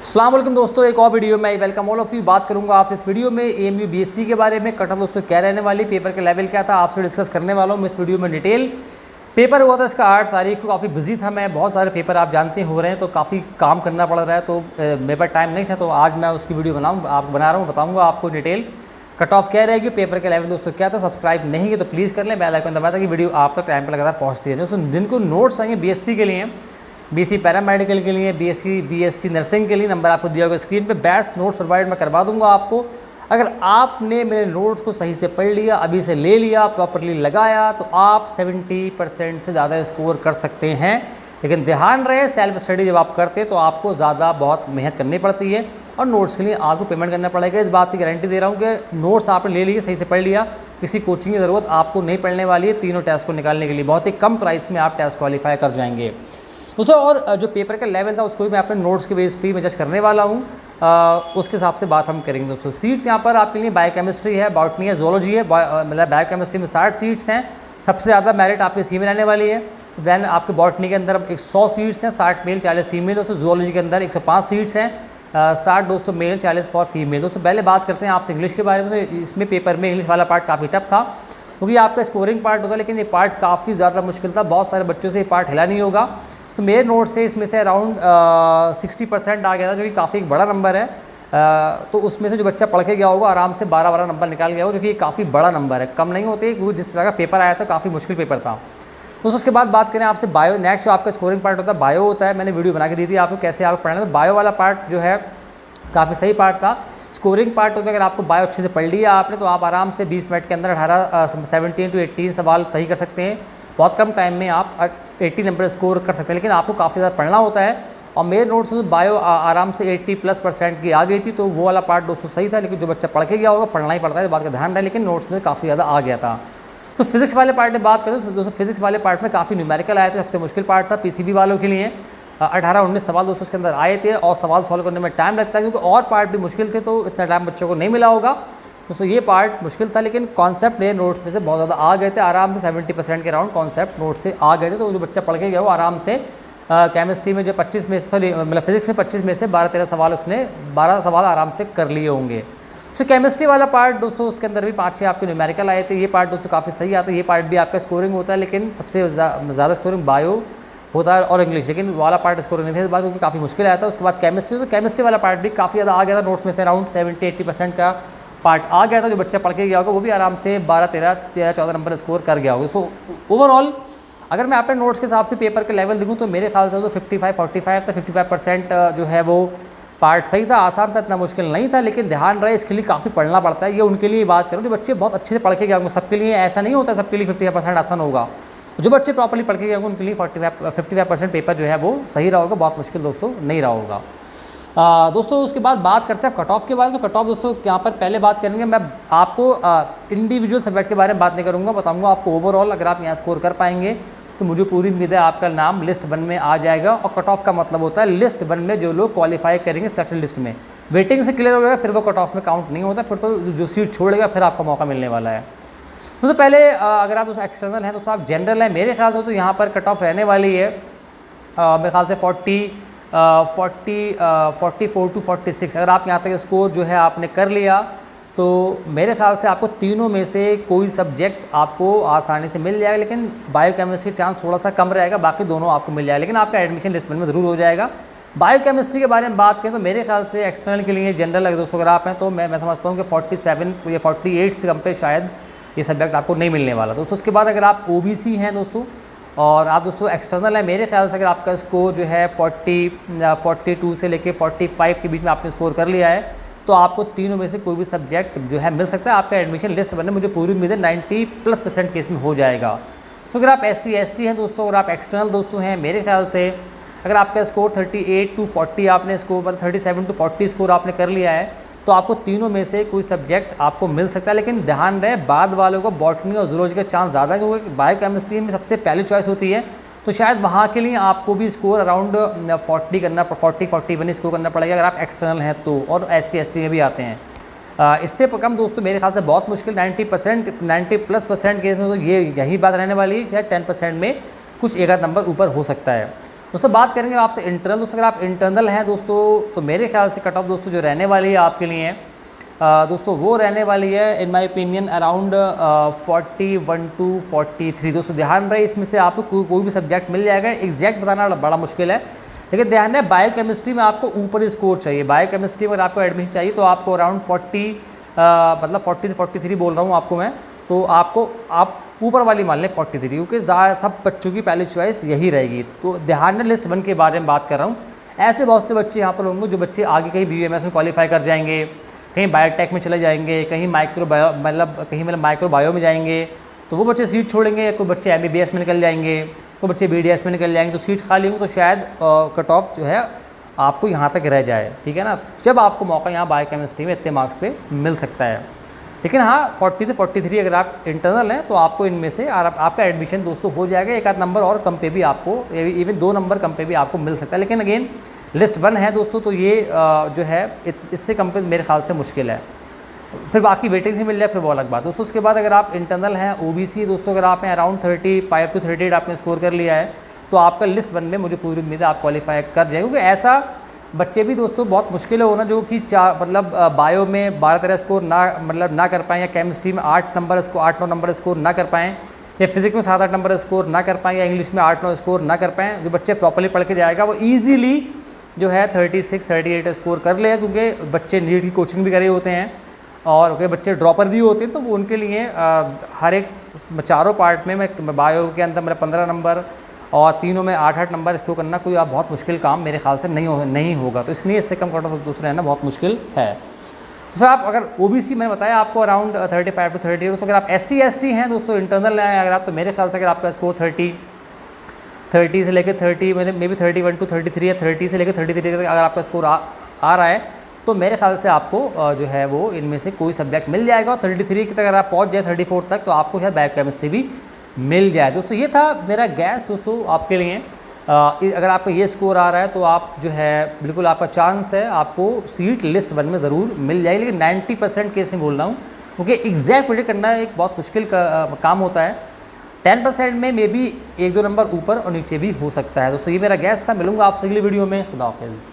अस्सलाम वालेकुम दोस्तों, एक और वीडियो में वेलकम ऑल ऑफ यू। बात करूंगा आपसे इस वीडियो में एएमयू बीएससी के बारे में। कट ऑफ दोस्तों क्या रहने वाली, पेपर का लेवल क्या था, आपसे डिस्कस करने वाला हूं मैं इस वीडियो में डिटेल। पेपर हुआ था इसका 8 तारीख को, काफ़ी बिजी था मैं, बहुत सारे पेपर आप जानते हो रहे हैं तो काफ़ी काम करना पड़ रहा है, तो मेरे पास टाइम नहीं था, तो आज मैं उसकी वीडियो बना रहा हूँ, बताऊँगा आपको डिटेल कट ऑफ क्या रहेगी, पेपर के लेवल दोस्तों क्या था। सब्सक्राइब नहीं किया तो प्लीज़ कर लें, बेल आइकन दबाया ताकि वीडियो आप तक टाइम पर लगातार पहुँचती है। दोस्तों जिनको नोट्स आएंगे बीएससी के लिए, बीएससी पैरामेडिकल के लिए, बीएससी नर्सिंग के लिए, नंबर आपको दिया होगा स्क्रीन पे। बेस्ट नोट्स प्रोवाइड मैं करवा दूंगा आपको। अगर आपने मेरे नोट्स को सही से पढ़ लिया, अभी से ले लिया, प्रॉपरली लगाया, तो आप 70% से ज़्यादा स्कोर कर सकते हैं। लेकिन ध्यान रहे, सेल्फ स्टडी जब आप करते हैं तो आपको ज़्यादा बहुत मेहनत करनी पड़ती है और नोट्स के लिए आपको पेमेंट करना पड़ेगा। इस बात की गारंटी दे रहा हूँ कि नोट्स आपने ले लिए, सही से पढ़ लिया, किसी कोचिंग की ज़रूरत आपको नहीं पड़ने वाली है। तीनों टेस्ट को निकालने के लिए बहुत ही कम प्राइस में आप टेस्ट क्वालिफाई कर जाएंगे दोस्तों। और जो पेपर का लेवल था उसको भी मैं अपने नोट्स के बेस पे मैं जज करने वाला हूँ, उसके हिसाब से बात हम करेंगे दोस्तों। सीट्स यहाँ पर आपके लिए बायोकेमिस्ट्री है, बॉटनी है, जोलॉजी है, मतलब बायोकेमिस्ट्री में 60 सीट्स हैं। सबसे ज़्यादा मेरिट आपके सी में रहने वाली है। देन आपके बॉटनी के अंदर 100 सीट्स हैं, 60 मेल 40 फीमेल दोस्तों। जोलॉजी के अंदर 105 सीट्स हैं, 60 दोस्तों मेल 40 फॉर फीमेल दोस्तों। पहले बात करते हैं आपसे इंग्लिश के बारे में। तो इसमें पेपर में इंग्लिश वाला पार्ट काफ़ी टफ था क्योंकि आपका स्कोरिंग पार्ट होता है, लेकिन ये पार्ट काफ़ी ज़्यादा मुश्किल था। बहुत सारे बच्चों से ये पार्ट हिला नहीं होगा। तो मेरे नोट से इसमें से अराउंड 60% आ गया था, जो कि काफ़ी एक बड़ा नंबर है। तो उसमें से जो बच्चा पढ़ के गया होगा आराम से 12 नंबर निकाल गया होगा, जो कि काफ़ी बड़ा नंबर है, कम नहीं होते। क्योंकि जिस तरह का पेपर आया था काफ़ी मुश्किल पेपर था। तो उसके बाद बात करें आपसे बायो, नेक्स्ट जो आपका स्कोरिंग पार्ट होता है बायो होता है। मैंने वीडियो बना के दी थी आपको कैसे आप पढ़ना। तो बायो वाला पार्ट जो है काफ़ी सही पार्ट था। स्कोरिंग पार्ट होता है, अगर आपको बायो अच्छे से पढ़ लिया आपने तो आप आराम से 20 मिनट के अंदर 17 to 18 सवाल सही कर सकते हैं। बहुत कम टाइम में आप 80 नंबर स्कोर कर सकते हैं, लेकिन आपको काफ़ी ज़्यादा पढ़ना होता है। और मेरे नोट्स में बायो आराम से 80+% की आ गई थी, तो वो वाला पार्ट दोस्तों सही था। लेकिन जो बच्चा पढ़ के गया होगा, पढ़ना ही पड़ता है, बात का ध्यान रहे, लेकिन नोट्स में काफ़ी ज़्यादा आ गया था। तो फिजिक्स वाले पार्ट में बात करें तो दोस्तों फिजिक्स वाले पार्ट में काफ़ी न्यूमेरिकल आए थे, सबसे मुश्किल पार्ट था पीसीबी वालों के लिए। 18-19 सवाल दोस्तों उसके अंदर आए थे और सवाल सॉल्व करने में टाइम लगता है क्योंकि और पार्ट भी मुश्किल थे, तो इतना टाइम बच्चों को नहीं मिला होगा दोस्तों। ये पार्ट मुश्किल था, लेकिन कॉन्सेप्ट मेरे नोट्स में से बहुत ज़्यादा आ गए थे। आराम से 70% के अराउंड कॉन्सेप्ट नोट से आ गए थे। तो जो बच्चा पढ़ के गया वो आराम से केमिस्ट्री में जो 25 में सॉरी मतलब फिजिक्स में 25 में से 12-13 सवाल उसने 12 सवाल आराम से कर लिए होंगे। तो केमिस्ट्री वाला पार्ट दोस्तों उसके अंदर भी 5-6 आपके न्यूमेरिकल आए थे। ये पार्ट दोस्तों काफ़ी सही आता है। ये पार्ट भी आपका स्कोरिंग होता है, लेकिन सबसे ज़्यादा स्कोरिंग बायो होता है और इंग्लिश, लेकिन वाला पार्ट स्कोरिंग नहीं था इस बार क्योंकि काफ़ी मुश्किल आया था। उसके बाद केमिस्ट्री, तो केमिस्ट्री वाला पार्ट भी काफ़ी ज़्यादा आ गया था। नोट्स में से अराउंड 70-80% का पार्ट आ गया था। जो बच्चा पढ़ के गया होगा वो भी आराम से 12-13-14 नंबर स्कोर कर गया होगा। सो ओवरऑल अगर मैं अपने नोट्स के हिसाब से पेपर के लेवल देखूँ तो मेरे ख्याल से तो 55-45 था। 55% जो है वो पार्ट सही था, आसान था, इतना मुश्किल नहीं था। लेकिन ध्यान रहे इसके लिए काफ़ी पढ़ना पड़ता है। ये उनके लिए बात करूँ जो बच्चे बहुत अच्छे से पढ़ के गए होंगे, सबके लिए ऐसा नहीं होता सबके लिए 55% आसान होगा। जो बच्चे प्रॉपर्ली पढ़ के गए होंगे उनके लिए 55% पेपर जो है वो सही रहा होगा, बहुत मुश्किल दोस्तों नहीं रहा होगा। दोस्तों उसके बाद बात करते हैं कट ऑफ के बारे में। तो कट ऑफ दोस्तों यहाँ पर पहले बात करेंगे, मैं आपको इंडिविजुअल सब्जेक्ट के बारे में बात नहीं करूँगा, बताऊँगा आपको ओवरऑल अगर आप यहाँ स्कोर कर पाएंगे तो मुझे पूरी उम्मीद है आपका नाम लिस्ट 1 में आ जाएगा। और कट ऑफ का मतलब होता है लिस्ट 1 में जो लोग क्वालिफाई करेंगे सिलेक्शन लिस्ट में, वेटिंग से क्लियर हो जाएगा, फिर वो कट ऑफ में काउंट नहीं होता, फिर तो जो सीट छोड़ेगा फिर आपका मौका मिलने वाला है। तो पहले अगर आप दोस्तों एक्सटर्नल हैं तो आप जनरल हैं, मेरे ख्याल से तो यहाँ पर कट ऑफ रहने वाली है मेरे ख्याल से 44 to 46। अगर आप यहाँ तक स्कोर जो है आपने कर लिया तो मेरे ख्याल से आपको तीनों में से कोई सब्जेक्ट आपको आसानी से मिल जाएगा, लेकिन बायोकेमिस्ट्री चांस थोड़ा सा कम रहेगा, बाकी दोनों आपको मिल जाएगा, लेकिन आपका एडमिशन लिस्ट में ज़रूर हो जाएगा। बायोकेमिस्ट्री के बारे में बात करें तो मेरे ख्याल से एक्सटर्नल के लिए जनरल अगर दोस्तों अगर आप हैं तो मैं समझता हूँ कि 47 या 48 से कम पे शायद ये सब्जेक्ट आपको नहीं मिलने वाला दोस्तों। उसके बाद अगर आप ओबीसी हैं दोस्तों और आप दोस्तों एक्सटर्नल है, मेरे ख्याल से अगर आपका स्कोर जो है 42 से लेके 45 के बीच में आपने स्कोर कर लिया है तो आपको तीनों में से कोई भी सब्जेक्ट जो है मिल सकता है। आपका एडमिशन लिस्ट बनने मुझे पूरी उम्मीद है 90+% केस में हो जाएगा। तो अगर आप SC ST हैं दोस्तों, अगर आप एक्सटर्नल दोस्तों हैं, मेरे ख्याल से अगर आपका स्कोर 38 to 40 आपने स्कोर मतलब 37 to 40 स्कोर आपने कर लिया है तो आपको तीनों में से कोई सब्जेक्ट आपको मिल सकता है। लेकिन ध्यान रहे बाद वालों को बॉटनी और जूलॉजी का चांस ज़्यादा है क्योंकि बायोकेमिस्ट्री में सबसे पहली चॉइस होती है, तो शायद वहाँ के लिए आपको भी स्कोर अराउंड 40-41 स्कोर करना पड़ेगा अगर आप एक्सटर्नल हैं तो, और SC ST में भी आते हैं। इससे कम दोस्तों मेरे ख्याल से बहुत मुश्किल 90+% केस में तो ये यही बात रहने वाली है, शायद 10% में कुछ एक आध नंबर ऊपर हो सकता है। दोस्तों बात करेंगे आपसे इंटरनल। दोस्तों अगर आप इंटरनल हैं दोस्तों तो मेरे ख्याल से कट ऑफ दोस्तों जो रहने वाली है आपके लिए दोस्तों वो रहने वाली है in my opinion around 41 to 43। दोस्तों ध्यान रहे इसमें से आपको कोई भी सब्जेक्ट मिल जाएगा, एग्जैक्ट बताना बड़ा मुश्किल है, लेकिन ध्यान है बायोकेमिस्ट्री में आपको ऊपर स्कोर चाहिए। बायोकेमिस्ट्री में अगर आपको एडमिशन चाहिए तो आपको अराउंड 40 मतलब 40 से 43 बोल रहा हूँ आपको मैं, तो आपको आप ऊपर वाली मान लें 43, क्योंकि सब बच्चों की पहली चॉइस यही रहेगी। तो ध्यान है लिस्ट 1 के बारे में बात कर रहा हूँ। ऐसे बहुत से बच्चे यहाँ पर होंगे जो बच्चे आगे कहीं BUMS में क्वालिफाई कर जाएंगे, कहीं बायोटेक में चले जाएंगे, कहीं माइक्रो बायो में जाएंगे, तो वो बच्चे सीट छोड़ेंगे। कोई बच्चे MBBS में निकल जाएंगे, कोई बच्चे BDS में निकल जाएंगे, तो सीट खाली होंगी तो शायद कट ऑफ जो है आपको यहाँ तक रह जाए, ठीक है ना, जब आपको मौका यहाँ बायोकेमिस्ट्री में इतने मार्क्स पे मिल सकता है। लेकिन हाँ 40 से 43 अगर आप इंटरनल हैं तो आपको इनमें से आपका एडमिशन दोस्तों हो जाएगा। एक आध नंबर और कम पे भी आपको, इवन 2 नंबर कम पे भी आपको मिल सकता है। लेकिन अगेन लिस्ट 1 है दोस्तों, तो ये जो है इससे कम पे मेरे ख्याल से मुश्किल है। फिर बाकी वेटिंग से मिल जाए फिर वो अलग बात। दोस्तों उसके बाद अगर आप इंटरनल हैं OBC दोस्तों, अगर आपने अराउंड 35 to 38 आपने स्कोर कर लिया है तो आपका लिस्ट 1 में मुझे पूरी उम्मीद है आप क्वालिफाई कर जाएंगे। क्योंकि ऐसा बच्चे भी दोस्तों बहुत मुश्किल है होना जो कि बायो में 12-13 स्कोर ना कर पाएँ, या केमिस्ट्री में 8-9 नंबर स्कोर ना कर पाएँ, या फिजिक्स में 7-8 नंबर स्कोर ना कर पाएँ, या इंग्लिश में 8-9 स्कोर ना कर पाएँ। जो बच्चे प्रॉपर्ली पढ़ के जाएगा वो ईजीली जो है 36-38 स्कोर कर ले, क्योंकि बच्चे नीट की कोचिंग भी करे होते हैं और कोई बच्चे ड्रॉपर भी होते हैं। तो वो उनके लिए हर एक चारों पार्ट में मैं बायो के अंदर मेरा 15 नंबर और तीनों में 8-8 नंबर स्कोर करना कोई बहुत मुश्किल काम मेरे ख्याल से नहीं होगा। तो इसलिए इससे कम कट ऑफ दूसरे रहना बहुत मुश्किल है। तो आप अगर OBC मैंने बताया आपको अराउंड 35 to 38। दोस्तों अगर आप SC ST हैं दोस्तों इंटरनल हैं अगर आप, तो मेरे ख्याल से अगर आपका स्कोर 30 से लेकर 30 मे बी 31 to 33 या 30 से लेकर 33 तक अगर आपका स्कोर आ रहा है तो मेरे ख्याल से आपको जो है वो इनमें से कोई सब्जेक्ट मिल जाएगा। और 33 तक अगर आप पहुंच जाए 34 तक तो आपको शायद बायोकेमिस्ट्री भी मिल जाए। दोस्तों ये था मेरा गैस दोस्तों आपके लिए। अगर आपका ये स्कोर आ रहा है तो आप जो है बिल्कुल आपका चांस है आपको सीट लिस्ट 1 में ज़रूर मिल जाएगी। लेकिन 90% केस में बोल रहा हूँ, क्योंकि एग्जैक्ट प्रेडिक्ट करना एक बहुत मुश्किल काम होता है। 10% में मे बी 1-2 नंबर ऊपर और नीचे भी हो सकता है। दोस्तों ये मेरा गैस था। मिलूंगा आपसे अगली वीडियो में। खुदा हाफिज़।